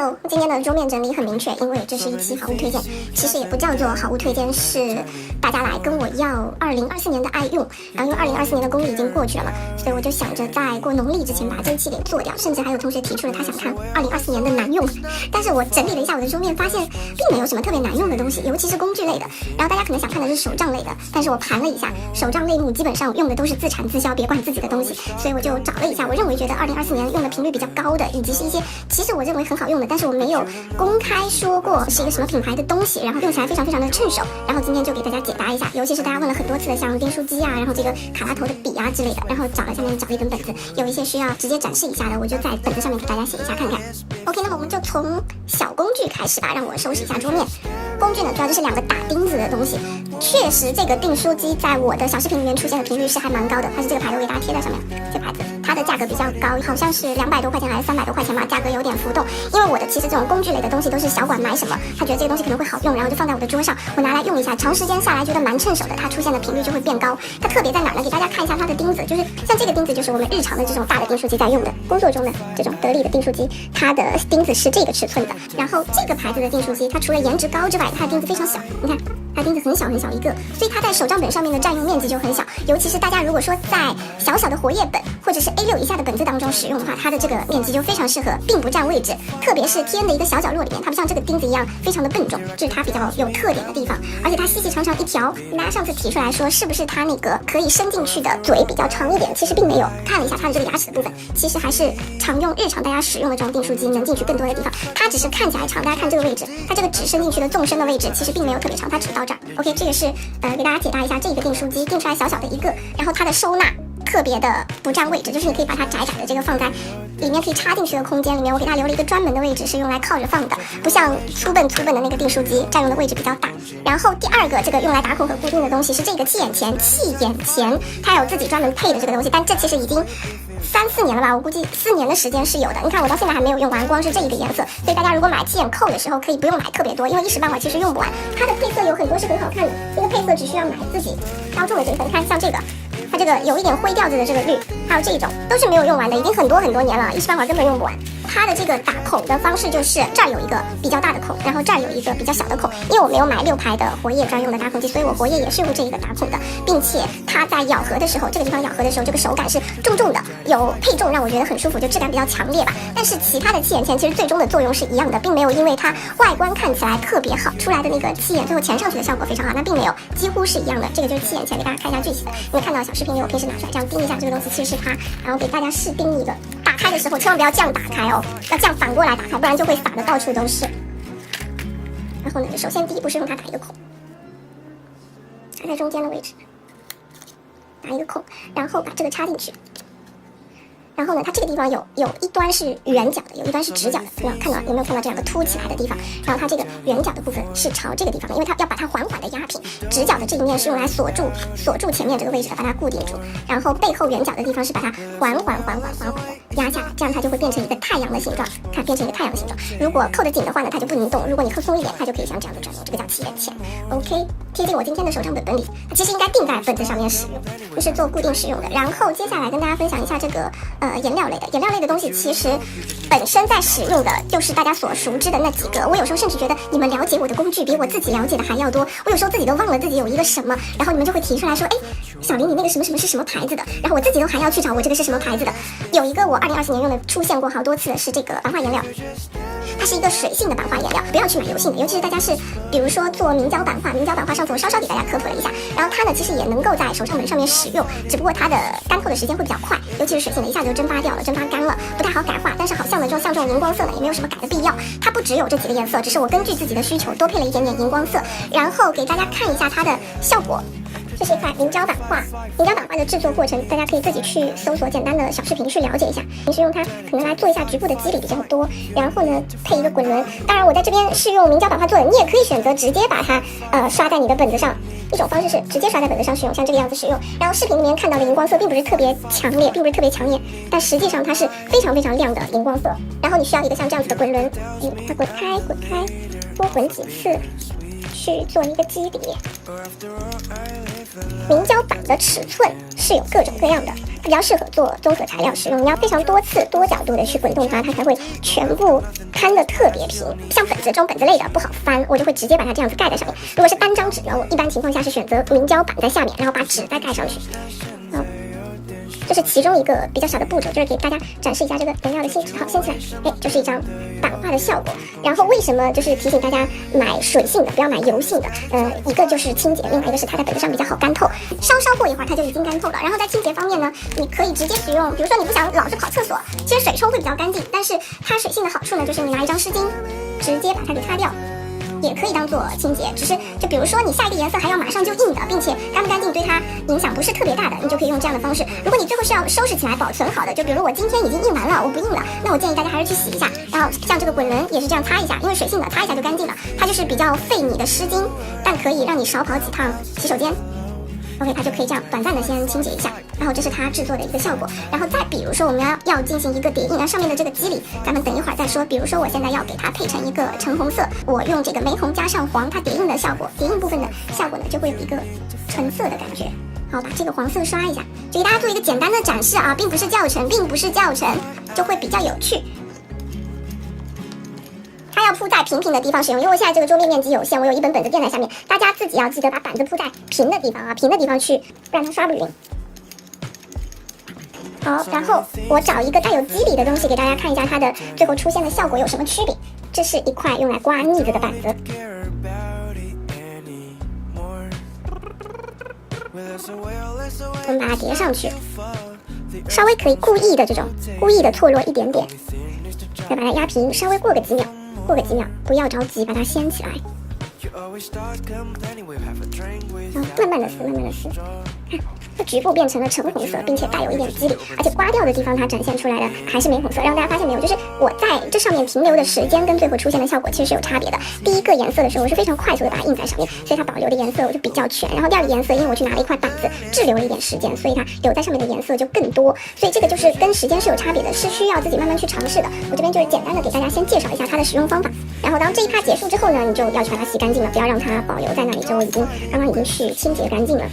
Hello， 今天的桌面整理很明确，因为这是一期好物推荐。其实也不叫做好物推荐，是大家来跟我要2024年的爱用。然后因为2024年的公历已经过去了嘛，所以我就想着在过农历之前把这一期给做掉。甚至还有同学提出了他想看2024年的难用，但是我整理了一下我的桌面，发现并没有什么特别难用的东西，尤其是工具类的。然后大家可能想看的是手账类的，但是我盘了一下，手账类目基本上用的都是自产自销别管自己的东西，所以我就找了一下，我认为觉得2024年用的频率比较高的，以及是一些其实我认为很好用的，但是我没有公开说过是一个什么品牌的东西，然后用起来非常非常的趁手。然后今天就给大家解答一下，尤其是大家问了很多次的，像订书机啊，然后这个卡拉头的笔啊之类的，然后下面找了一本本子，有一些需要直接展示一下的，我就在本子上面给大家写一下看看。OK， 那么我们就从小工具开始吧，让我收拾一下桌面。工具呢，主要就是2个打钉子的东西。确实，这个订书机在我的小视频里面出现的频率是还蛮高的，它是这个牌子，我给大家贴在上面，这个牌子它的价格比较高，好像是200多块钱还是300多块钱吧，价格有点浮动。因为我的其实这种工具类的东西都是小管买什么，他觉得这个东西可能会好用，然后就放在我的桌上，我拿来用一下，长时间下来觉得蛮趁手的，它出现的频率就会变高。它特别在哪呢？给大家看一下它的钉子，就是像这个钉子就是我们日常的这种大的订书机在用的，工作中的这种得力的订书机，它的钉子是这个尺寸的。然后这个牌子的订书机，它除了颜值高之外，它的钉子非常小，你看它钉子很小很小一个，所以它在手账本上面的占用面积就很小。尤其是大家如果说在小小的活页本或者是 A6 以下的本子当中使用的话，它的这个面积就非常适合，并不占位置，特别是贴的一个小角落里面，它不像这个钉子一样非常的笨重，这是它比较有特点的地方。而且它细细长长一条，大家上次提出来说是不是它那个可以伸进去的嘴比较长一点，其实并没有，看了一下它的这个牙齿的部分，其实还是常用日常大家使用的这种订书机能进去更多的地方，它只是看起来长。大家看这个位置，它这个纸伸进去的纵深的位置其实并没有特别长，它只到这儿。OK， 这个是给大家解答一下这个订书机订出来小小的一个，然后它的收纳特别的不占位置，就是你可以把它窄窄的这个放在里面可以插进去的空间里面，我给它留了一个专门的位置是用来靠着放的，不像粗笨的那个订书机占用的位置比较大。然后第2个这个用来打孔和固定的东西是这个气眼钳，它有自己专门配的这个东西，但这其实已经3、4年了吧，我估计4年的时间是有的。你看我到现在还没有用完，光是这一个颜色。所以大家如果买气眼扣的时候，可以不用买特别多，因为一时半会其实用不完。它的配色有很多是很好看的，这个配色只需要买自己标注的这一份。看像这个，它这个有一点灰调子的这个绿，还有这种都是没有用完的，已经很多年了，一时半会根本用不完。它的这个打孔的方式就是这儿有一个比较大的孔，然后这儿有一个比较小的孔。因为我没有买6排的活页专用的打孔机，所以我活页也是用这一个打孔的，并且它在咬合的时候，这个地方咬合的时候，这个手感是重重的，有配重让我觉得很舒服，就质感比较强烈吧。但是其他的气眼钳其实最终的作用是一样的，并没有因为它外观看起来特别好，出来的那个气眼最后钳上去的效果非常好，那并没有，几乎是一样的。这个就是气眼钳，给大家看一下具体的，你看到小视频里我平时拿出来这样钉一下这个东西，其实是它，然后给大家试钉一个。打开的时候千万不要这样打开哦，要这样反过来打开，不然就会洒的到处都是。然后呢，首先第一步是用它打一个孔，插在中间的位置，打一个孔，然后把这个插进去。然后呢，它这个地方有一端是圆角的，有一端是直角的，有没有看到这2个凸起来的地方？然后它这个圆角的部分是朝这个地方的，因为它要把它缓缓的压平。直角的这一面是用来锁住前面这个位置的，把它固定住。然后背后圆角的地方是把它缓缓的压下来，这样它就会变成一个太阳的形状。看，变成一个太阳的形状。如果扣得紧的话呢，它就不能动；如果你扣松一点，它就可以像这样的转动。这个叫气眼钳。OK， 贴近我今天的手账本里，它其实应该定在本子上面使用，不是做固定使用的。然后接下来跟大家分享一下这个颜料类的东西，其实本身在使用的就是大家所熟知的那几个。我有时候甚至觉得你们了解我的工具比我自己了解的还要多，我有时候自己都忘了自己有一个什么，然后你们就会提出来说，哎，小林你那个什么是什么牌子的，然后我自己都还要去找我这个是什么牌子的。有一个我2024年用的出现过好多次的是这个版画颜料，它是一个水性的版画颜料，不要去买油性的，尤其是大家是比如说做明胶版画，上次我稍稍给大家科普了一下，然后它呢其实也能够在手账本上面使用，只不过它的干透的时间会比较快，尤其是水性的，一下就蒸发掉了，蒸发干了，不太好改画。但是好像呢，像这种荧光色呢，也没有什么改的必要，它不只有这几个颜色，只是我根据自己的需求多配了一点点荧光色，然后给大家看一下它的效果。这是一块明胶版画，的制作过程，大家可以自己去搜索简单的小视频去了解一下。你是用它可能来做一下局部的肌理比较多，然后呢配一个滚轮。当然我在这边是用明胶版画做的，你也可以选择直接把它刷在你的本子上。一种方式是直接刷在本子上使用，像这个样子使用。然后视频里面看到的荧光色并不是特别强烈，但实际上它是非常非常亮的荧光色。然后你需要一个像这样子的滚轮，把它滚开，多滚几次。去做一个基底。明胶板的尺寸是有各种各样的，它比较适合做综合材料使用，你要非常多次多角度的去滚动它，它才会全部摊的特别平。像本子这种本子类的不好翻，我就会直接把它这样子盖在上面。如果是单张纸呢，我一般情况下是选择明胶板在下面，然后把纸再盖上去。这是其中一个比较小的步骤，就是给大家展示一下这个颜料的性质。好，掀起来，哎，就是一张版画的效果。然后为什么就是提醒大家买水性的，不要买油性的？一个就是清洁，另外一个是它在本子上比较好干透，稍过一会儿它就已经干透了。然后在清洁方面呢，你可以直接使用，比如说你不想老是跑厕所，其实水冲会比较干净，但是它水性的好处呢，就是你拿一张湿巾直接把它给擦掉。也可以当做清洁，只是就比如说你下一个颜色还要马上就印的，并且干不干净对它影响不是特别大的，你就可以用这样的方式。如果你最后是要收拾起来保存好的，就比如我今天已经印完了，我不印了，那我建议大家还是去洗一下，然后像这个滚轮也是这样擦一下，因为水性的擦一下就干净了，它就是比较费你的湿巾，但可以让你少跑几趟洗手间。OK， 它就可以这样短暂的先清洁一下，然后这是它制作的一个效果。然后再比如说我们要进行一个叠印，然后上面的这个肌理咱们等一会儿再说。比如说我现在要给它配成一个橙红色，我用这个玫红加上黄，它叠印的效果，叠印部分的效果呢就会有一个纯色的感觉。好，把这个黄色刷一下，就给大家做一个简单的展示啊，并不是教程，就会比较有趣。它要铺在平的地方使用，因为我现在这个桌面面积有限，我有一本本子垫在下面，大家自己要记得把板子铺在平的地方啊，平的地方去，不然它刷不匀。好，然后我找一个带有肌理的东西给大家看一下它的最后出现的效果有什么区别。这是一块用来刮腻子的板子，我们把它叠上去，稍微可以故意的错落一点点，再把它压平，稍微过个几秒，不要着急把它掀起来，然后慢慢的撕，看它局部变成了橙红色，并且带有一点肌理，而且刮掉的地方它展现出来的还是玫红色。让大家发现没有，就是我在这上面停留的时间跟最后出现的效果其实是有差别的。第一个颜色的时候我是非常快速的把它印在上面，所以它保留的颜色我就比较全。然后第二个颜色，因为我去拿了一块板子滞留了一点时间，所以它留在上面的颜色就更多。所以这个就是跟时间是有差别的，是需要自己慢慢去尝试的。我这边就是简单的给大家先介绍一下它的使用方法。然后当这一趴结束之后呢，你就要去把它洗干净了，不要让它保留在那里，就刚刚已经去清洁干净了。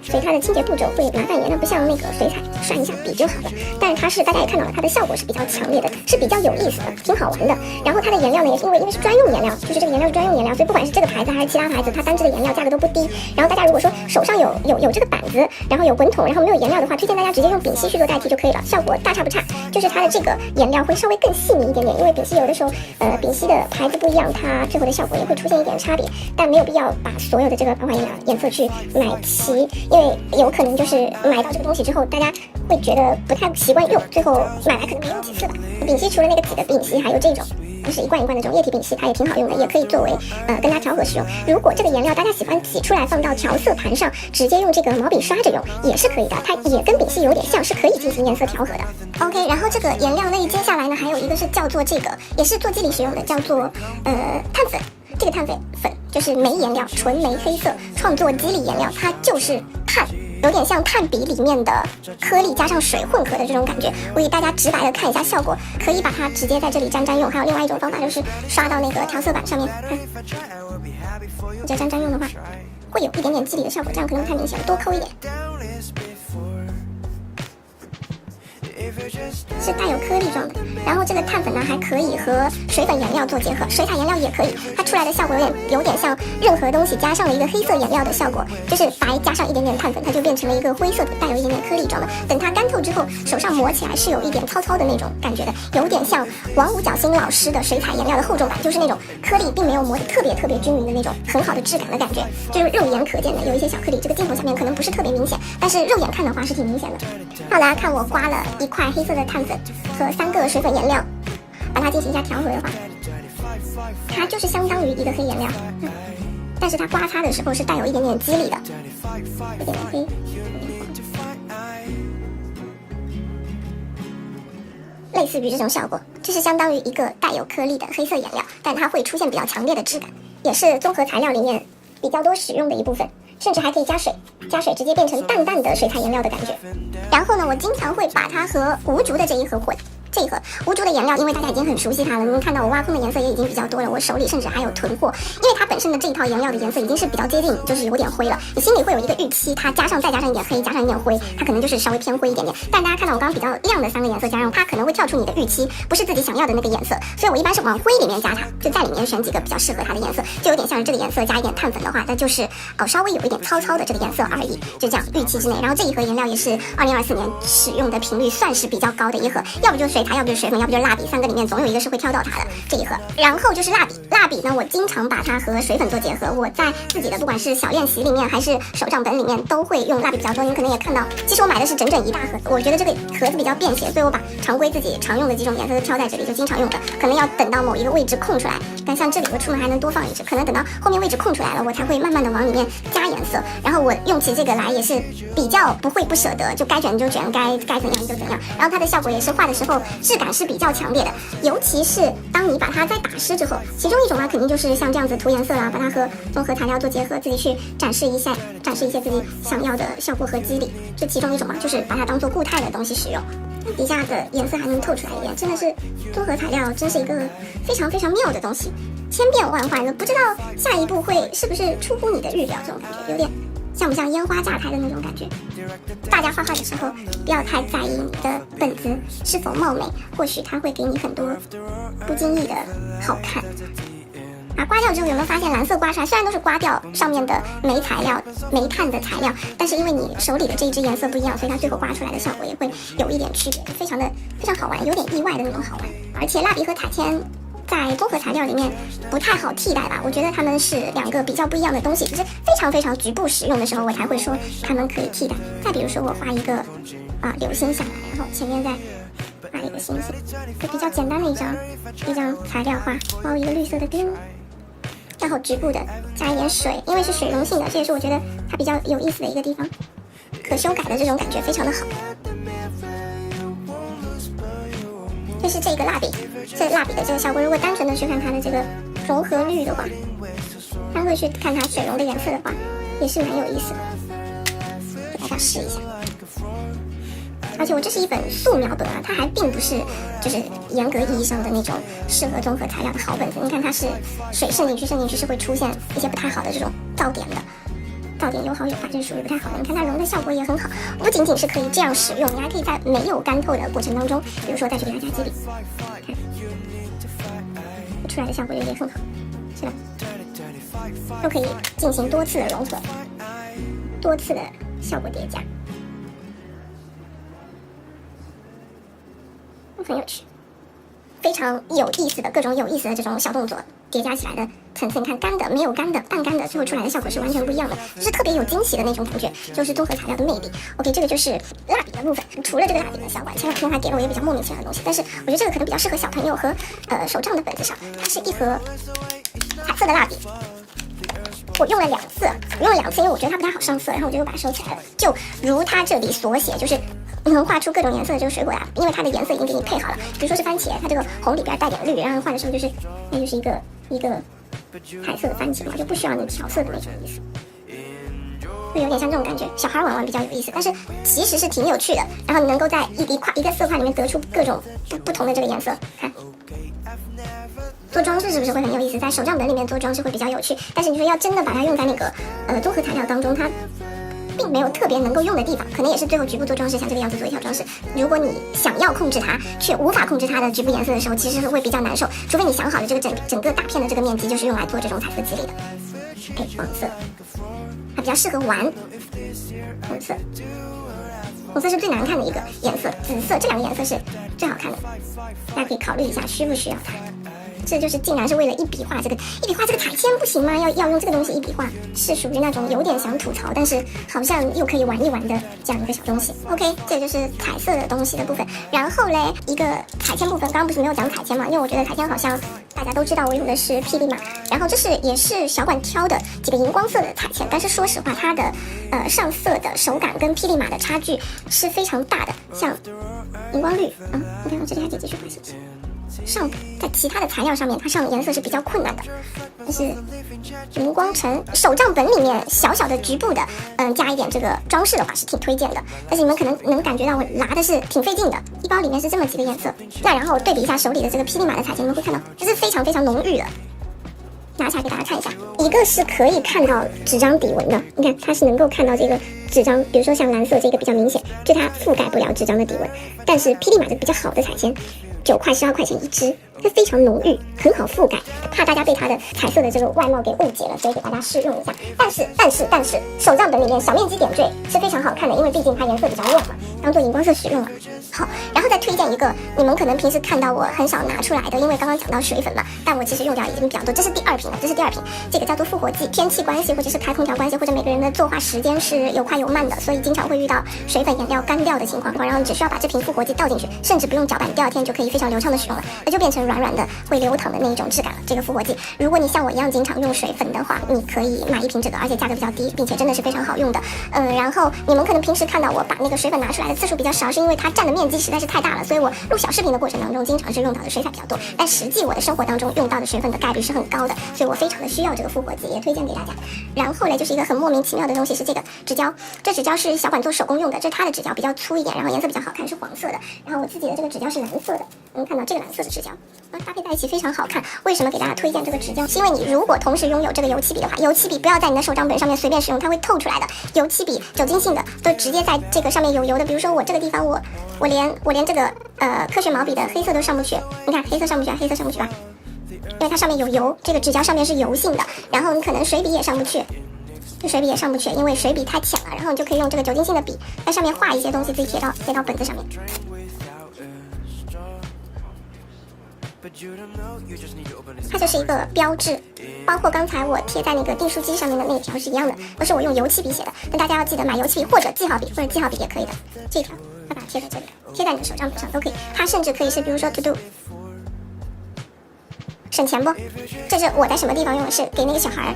所以它的清洁步骤会麻烦一点，它不像那个水彩涮一下笔就好了，但是它是大家也看到了，它的效果是比较强烈的，是比较有意思的，挺好玩的。然后它的颜料呢，也是因为是专用颜料，就是这个颜料是专用颜料，所以不管是这个牌子还是其他牌子，它单支的颜料价格都不低。然后大家如果说手上有这个板子，然后有滚筒，然后没有颜料的话，推荐大家直接用丙烯去做代替就可以了，效果大差不差。就是它的这个颜料会稍微更细腻一点点，因为丙烯有的时候丙烯的牌子不一样，它最后的效果也会出现一点差别，但没有必要把所有的这个版画颜色去买齐，因为有可能就是买到这个东西之后，大家会觉得不太习惯用，最后买来可能没用几次吧。丙烯除了那个挤的丙烯，还有这种就是一罐一罐的这种液体丙烯，它也挺好用的，也可以作为跟它调和使用。如果这个颜料大家喜欢挤出来放到调色盘上，直接用这个毛笔刷着用也是可以的，它也跟丙烯有点像，是可以进行颜色调和的。OK， 然后这个颜料类接下来呢，还有一个是叫做这个，也是做肌理使用的，叫做碳粉。这个碳粉就是煤颜料，纯煤黑色创作肌理颜料，它就是碳，有点像炭笔里面的颗粒加上水混合的这种感觉。我给大家直白的看一下效果，可以把它直接在这里沾用，还有另外一种方法就是刷到那个调色板上面，看，你这沾用的话会有一点点肌理的效果，这样可能不太明显，多抠一点。是带有颗粒状的，然后这个碳粉呢还可以和水粉颜料做结合，水彩颜料也可以，它出来的效果有点像任何东西加上了一个黑色颜料的效果，就是白加上一点点碳粉，它就变成了一个灰色的带有一点点颗粒状的。等它干透之后，手上磨起来是有一点糙糙的那种感觉的，有点像王五角星老师的水彩颜料的厚重版，就是那种颗粒并没有磨得特别均匀的那种很好的质感的感觉，就是肉眼可见的有一些小颗粒，这个镜头下面可能不是特别明显，但是肉眼看的话是挺明显的。好，大家看我刮了一块黑色的碳粉和3个水粉颜料，把它进行一下调和的话，它就是相当于一个黑颜料，但是它刮擦的时候是带有一点点肌理的，有点黑，类似于这种效果，这是相当于一个带有颗粒的黑色颜料，但它会出现比较强烈的质感，也是综合材料里面比较多使用的一部分，甚至还可以加水直接变成淡淡的水彩颜料的感觉。然后呢，我经常会把它和无竹的这一盒混，这一盒无珠的颜料，因为大家已经很熟悉它了，你们看到我挖空的颜色也已经比较多了，我手里甚至还有囤货，因为它本身的这一套颜料的颜色已经是比较接近，就是有点灰了，你心里会有一个预期，它再加上一点黑，加上一点灰，它可能就是稍微偏灰一点点。但大家看到我刚刚比较亮的3个颜色加上它可能会跳出你的预期，不是自己想要的那个颜色，所以我一般是往灰里面加它，就在里面选几个比较适合它的颜色，就有点像是这个颜色加一点碳粉的话，那就是稍微有一点糙糙的这个颜色而已，就这样预期之内。然后这一盒颜料也是2024年使用的频率算是比较高的一盒，要不就是水彩，要不就是水粉，要不就是蜡笔，3个里面总有一个是会挑到它的这一盒。然后就是蜡笔，蜡笔呢我经常把它和水粉做结合，我在自己的不管是小练习里面还是手账本里面都会用蜡笔比较多。你可能也看到，其实我买的是整整一大盒，我觉得这个盒子比较便携，所以我把常规自己常用的几种颜色都挑在这里，就经常用的，可能要等到某一个位置空出来，但像这里我出门还能多放一支，可能等到后面位置空出来了，我才会慢慢的往里面加颜色。然后我用起这个来也是比较不会不舍得，就该卷就卷，该怎样就怎样。然后它的效果也是画的时候质感是比较强烈的，尤其是当你把它再打湿之后，其中一种呢肯定就是像这样子涂颜色啦，把它和综合材料做结合，自己去展示一些自己想要的效果和肌理，这其中一种嘛，就是把它当做固态的东西使用。底下的颜色还能透出来一点，真的是综合材料，真是一个非常非常妙的东西，千变万化的，不知道下一步会是不是出乎你的预料，这种感觉有点像不像烟花架台的那种感觉。大家画画的时候不要太在意你的本子是否貌美，或许它会给你很多不经意的好看。刮掉之后有没有发现蓝色刮出来，虽然都是刮掉上面的煤炭的材料，但是因为你手里的这一支颜色不一样，所以它最后刮出来的效果也会有一点区别，非常好玩，有点意外的那种好玩。而且蜡笔和彩铅在综合材料里面不太好替代吧，我觉得它们是2个比较不一样的东西，只是非常局部使用的时候我才会说它们可以替代。再比如说我画一个流星下来，然后前面再画一个星星，就比较简单的一张材料画，包一个绿色的钉，然后局部的加一点水，因为是水溶性的，这也是我觉得它比较有意思的一个地方，可修改的这种感觉非常的好。这是这个蜡笔，这蜡笔的这个效果，如果单纯的去看它的这个融合率的话，单会去看它水溶的颜色的话，也是蛮有意思的，给大家试一下。而且我这是一本素描本啊，它还并不是就是严格意义上的那种适合综合材料的好本子。你看它是水渗进去是会出现一些不太好的这种噪点的，噪点有好有坏，这是属于不太好的。你看它融的效果也很好，不仅仅是可以这样使用，你还可以在没有干透的过程当中，比如说再去给它加肌理，看出来的效果也很好，是吧？都可以进行多次的融合，多次的效果叠加。很有趣，非常有意思的各种有意思的这种小动作叠加起来的层次，你看干的、没有干的、半干的，最后出来的效果是完全不一样的，就是特别有惊喜的那种感觉，就是综合材料的魅力。OK， 这个就是蜡笔的部分。除了这个蜡笔的相关，前2天还给了我一个比较莫名其妙的东西，但是我觉得这个可能比较适合小朋友和手账的本子上。它是一盒彩色的蜡笔，我用了2次，因为我觉得它不太好上色，然后我就又把它收起来了。就如它这里所写，就是能画出各种颜色的这个水果呀，因为它的颜色已经给你配好了。比如说是番茄，它这个红里边带点绿，然后画的时候就是那就是一个彩色的番茄嘛，就不需要你调色的那种意思，会有点像这种感觉。小孩玩比较有意思，但是其实是挺有趣的。然后你能够在一个色块里面得出各种不同的这个颜色，看。做装饰是不是会很有意思？在手账本里面做装饰会比较有趣，但是你说要真的把它用在那个综合材料当中，它并没有特别能够用的地方，可能也是最后局部做装饰，像这个样子做一条装饰。如果你想要控制它，却无法控制它的局部颜色的时候，其实是会比较难受。除非你想好了这个整个大片的这个面积就是用来做这种彩色肌理的。黄色，它比较适合玩。红色，红色是最难看的一个颜色，紫色这2个颜色是最好看的，大家可以考虑一下需不需要它。这就是竟然是为了一笔画这个彩铅不行吗？要用这个东西一笔画，是属于那种有点想吐槽，但是好像又可以玩一玩的这样一个小东西。OK， 这就是彩色的东西的部分。然后嘞，一个彩铅部分，刚刚不是没有讲彩铅嘛？因为我觉得彩铅好像大家都知道，我用的是霹雳马，然后这也是小馆挑的几个荧光色的彩铅，但是说实话，它的上色的手感跟霹雳马的差距是非常大的，像荧光绿，你看我这里还可以继续画星星。上在其他的材料上面，它上颜色是比较困难的。但是荧光橙手账本里面小小的局部的，加一点这个装饰的话是挺推荐的。但是你们可能能感觉到我拿的是挺费劲的，一包里面是这么几个颜色。那然后对比一下手里的这个霹雳马的彩铅，你们会看到这是非常非常浓郁的。拿起来给大家看一下，一个是可以看到纸张底纹的，你看它是能够看到这个纸张，比如说像蓝色这个比较明显，就它覆盖不了纸张的底纹。但是霹雳马这个比较好的彩铅，9块12块钱一支，它非常浓郁，很好覆盖，怕大家被它的彩色的这个外貌给误解了，所以给大家试用一下。但是手账本里面小面积点缀是非常好看的，因为毕竟它颜色比较弱嘛，当做荧光色使用了。好，然后再推荐一个你们可能平时看到我很少拿出来的，因为刚刚讲到水粉嘛，但我其实用掉已经比较多，这是第2瓶了，这个叫做复活剂。天气关系或者是开空调关系，或者每个人的作画时间是有快有慢的，所以经常会遇到水粉颜料干掉的情况，然后你只需要把这瓶复活剂倒进去，甚至不用搅拌，第2天就可以非常流畅的使用了，那就变成软软的会流淌的那一种质感了。这个复活剂，如果你像我一样经常用水粉的话，你可以买1瓶这个，而且价格比较低，并且真的是非常好用的。然后你们可能平时看到我把那个水粉拿出来的次数比较少，是因为它占的面积实在是太大了，所以我录小视频的过程当中经常是用到的水彩比较多，但实际我的生活当中用到的水粉的概率是很高的，所以我非常的需要这个复活剂，也推荐给大家。然后嘞，就是一个很莫名其妙的东西，是这个纸胶，这纸胶是小管做手工用的，这是它的纸胶，比较粗一点，然后颜色比较好看，是黄色的。然后我自己的这个纸胶是蓝色的，能看到这个蓝色的纸胶，搭配在一起非常好看。为什么给大家推荐这个纸胶？是因为你如果同时拥有这个油漆笔的话，油漆笔不要在你的手账本上面随便使用，它会透出来的。油漆笔酒精性的都直接在这个上面有油的，比如说我这个地方我连这个科学毛笔的黑色都上不去，你看黑色上不去，黑色上不去吧，因为它上面有油，这个纸胶上面是油性的。然后你可能水笔也上不去，这水笔也上不去，因为水笔太浅了。然后你就可以用这个酒精性的笔在上面画一些东西，自己贴到本子上面。它就是一个标志，包括刚才我贴在那个订书机上面的那一条是一样的，都是我用油漆笔写的。但大家要记得买油漆笔或者记号笔，或者记号笔也可以的。这条要把它贴在这里，贴在你的手账本上都可以。它甚至可以是，比如说 to do。省钱不？这是我在什么地方用的？是给那个小孩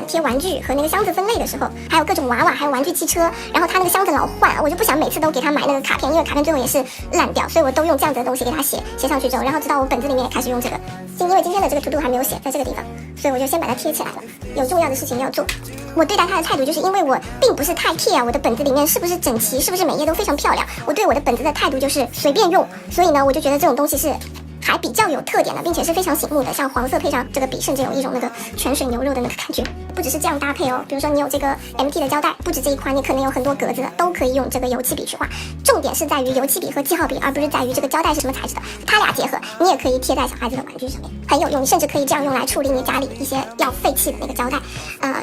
贴玩具和那个箱子分类的时候，还有各种娃娃，还有玩具汽车。然后他那个箱子老换，我就不想每次都给他买那个卡片，因为卡片最后也是烂掉，所以我都用这样子的东西给他写上去之后，然后直到我本子里面也开始用这个。因为今天的这个 to do 还没有写在这个地方，所以我就先把它贴起来了。有重要的事情要做，我对待它的态度就是因为我并不是太 care 我的本子里面是不是整齐，是不是每页都非常漂亮。我对我的本子的态度就是随便用，所以呢，我就觉得这种东西是还比较有特点的，并且是非常醒目的，像黄色配上这个笔，甚至有一种那个泉水牛肉的那个感觉。不只是这样搭配哦，比如说你有这个 MT 的胶带，不止这一款，你可能有很多格子的，都可以用这个油漆笔去画。重点是在于油漆笔和记号笔，而不是在于这个胶带是什么材质的，它俩结合，你也可以贴在小孩子的玩具上面，很有用。你甚至可以这样用来处理你家里一些要废弃的那个胶带。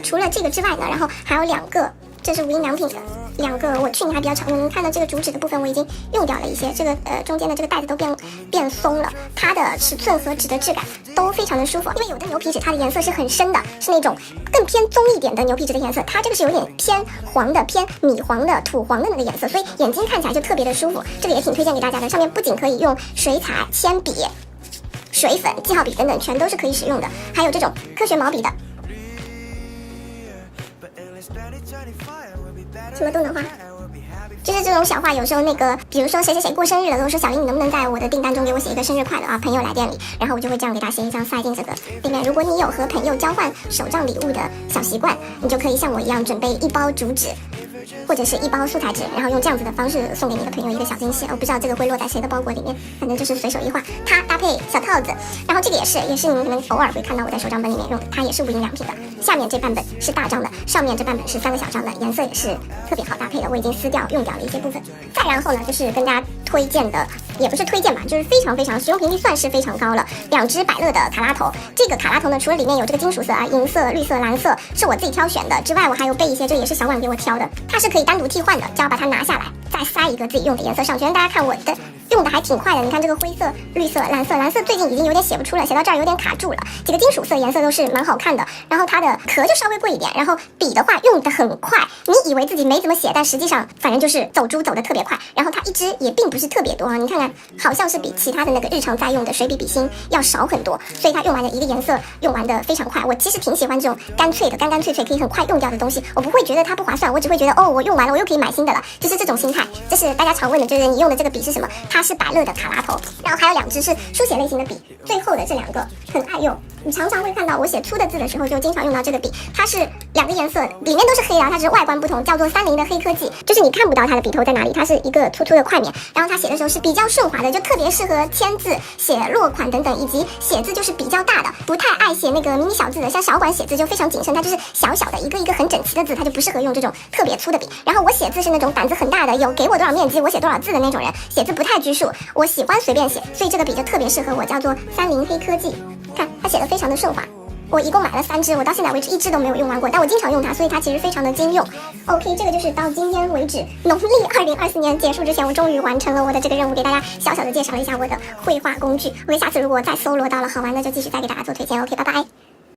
除了这个之外呢，然后还有2个。这是无印良品的2个，我去年还比较常用。您看到这个主纸的部分，我已经用掉了一些，这个中间的这个带子都变松了。它的尺寸和纸的质感都非常的舒服，因为有的牛皮纸它的颜色是很深的，是那种更偏棕一点的牛皮纸的颜色，它这个是有点偏黄的、偏米黄的、土黄的那个颜色，所以眼睛看起来就特别的舒服。这个也挺推荐给大家的，上面不仅可以用水彩、铅笔、水粉、记号笔等等，全都是可以使用的，还有这种科学毛笔的。什么都能画，就是这种小画，有时候那个，比如说谁过生日了，我说小林，你能不能在我的订单中给我写一个生日快乐啊？朋友来店里，然后我就会这样给他写一张，塞进这个里面。如果你有和朋友交换手账礼物的小习惯，你就可以像我一样准备1包主纸，或者是1包素材纸，然后用这样子的方式送给你的朋友一个小惊喜。我不知道这个会落在谁的包裹里面，反正就是随手一画。它搭配小套子，然后这个也是你们可能偶尔会看到我在手账本里面用的，它也是无印良品的。下面这半本是大张的，上面这半本是3个小张的，颜色也是特别好搭配的。我已经撕掉用掉了一些部分。再然后呢，就是跟大家推荐的，也不是推荐吧，就是非常使用频率算是非常高了。2只百乐的卡拉头，这个卡拉头呢，除了里面有这个金属色啊，银色、绿色、蓝色是我自己挑选的之外，我还有备一些，这也是小婉给我挑的，它是可以单独替换的，只要把它拿下来，再塞一个自己用的颜色上去。让大家看我的用的还挺快的，你看这个灰色、绿色、蓝色最近已经有点写不出了，写到这儿有点卡住了。几个金属色颜色都是蛮好看的，然后它的壳就稍微贵一点，然后笔的话用的很快，你以为自己没怎么写，但实际上反正就是走珠走的特别快。然后它一支也并不是特别多啊，你看看好像是比其他的那个日常在用的水笔笔芯要少很多，所以它用完的一个颜色用完的非常快。我其实挺喜欢这种干脆的干脆可以很快用掉的东西，我不会觉得它不划算，我只会觉得哦，我用完了我又可以买新的了，就是这种心态。这是大家常问的，就是你用的这个笔是什么？它是百乐的卡拉头，然后还有2支是书写类型的笔，最后的这2个很爱用。你常常会看到我写粗的字的时候就经常用到这个笔，它是2个颜色，里面都是黑的，它只是外观不同，叫做30的黑科技，就是你看不到它的笔头在哪里，它是一个粗粗的块面，然后它写的时候是比较顺滑的，就特别适合签字、写落款等等，以及写字就是比较大的，不太爱写那个迷你小字的，像小管写字就非常谨慎，它就是小小的一个一个很整齐的字，它就不适合用这种特别粗的笔。然后我写字是那种胆子很大的，有给我多少面积我写多少字的那种人，写字不太拘束，我喜欢随便写，所以这个笔就特别适合我，叫做30黑科技。看它写的非常的顺滑，我一共买了3支，我到现在为止1支都没有用完过，但我经常用它，所以它其实非常的经用。OK， 这个就是到今天为止，农历2024年结束之前，我终于完成了我的这个任务，给大家小小的介绍了一下我的绘画工具。OK， 下次如果再搜罗到了好玩的，就继续再给大家做推荐。OK， 拜拜。